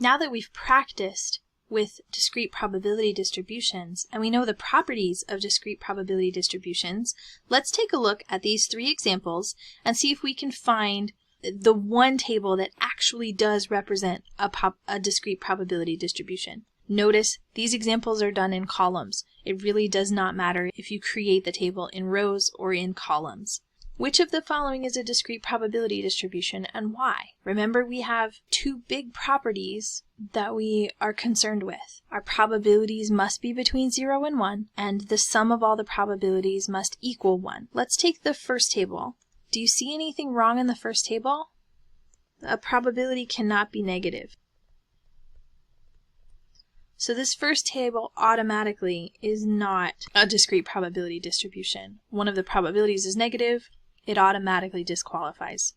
Now that we've practiced with discrete probability distributions and we know the properties of discrete probability distributions, let's take a look at these 3 examples and see if we can find the one table that actually does represent a discrete probability distribution. Notice these examples are done in columns. It really does not matter if you create the table in rows or in columns. Which of the following is a discrete probability distribution and why? Remember, we have 2 big properties that we are concerned with. Our probabilities must be between 0 and 1, and the sum of all the probabilities must equal 1. Let's take the first table. Do you see anything wrong in the first table? A probability cannot be negative. So this first table automatically is not a discrete probability distribution. One of the probabilities is negative. It automatically disqualifies.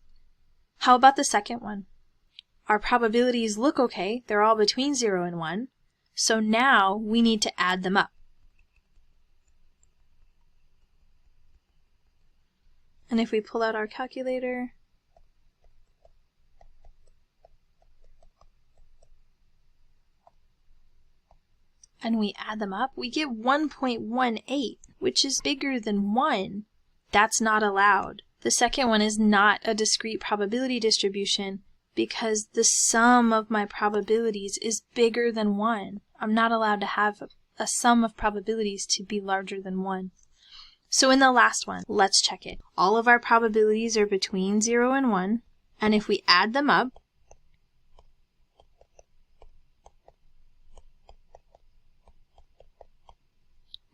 How about the second one? Our probabilities look okay. They're all between 0 and 1. So now we need to add them up. And if we pull out our calculator, and we add them up, we get 1.18, which is bigger than 1. That's not allowed. The second one is not a discrete probability distribution because the sum of my probabilities is bigger than 1. I'm not allowed to have a sum of probabilities to be larger than 1. So in the last one, let's check it. All of our probabilities are between 0 and 1, and if we add them up,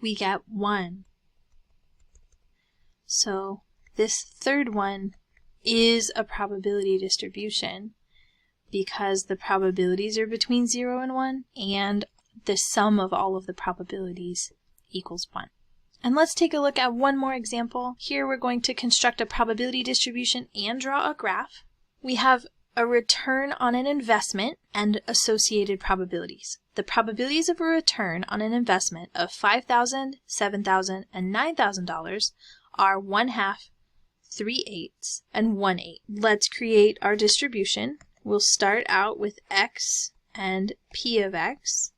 we get 1. So this third one is a probability distribution because the probabilities are between 0 and 1 and the sum of all of the probabilities equals 1. And let's take a look at one more example. Here we're going to construct a probability distribution and draw a graph. We have a return on an investment and associated probabilities. The probabilities of a return on an investment of $5,000, $7,000, and $9,000 are 1/2, 3/8, and 1/8. Let's create our distribution. We'll start out with x and p of x.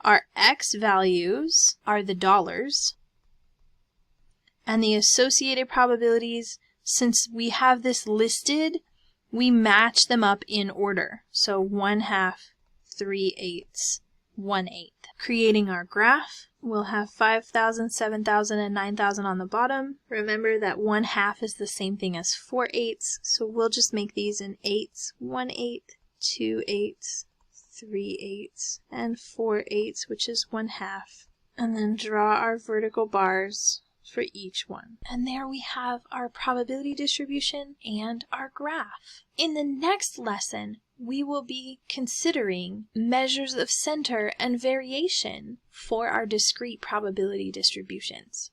Our x values are the dollars. And the associated probabilities, since we have this listed, we match them up in order. So 1/2, 3/8, 1/8. Creating our graph, we'll have 5,000, 7,000, and 9,000 on the bottom. Remember that 1/2 is the same thing as 4/8, so we'll just make these in 8s. 1/8, 2/8, 3/8, and 4/8, which is 1/2. And then draw our vertical bars for each one. And there we have our probability distribution and our graph. In the next lesson, we will be considering measures of center and variation for our discrete probability distributions.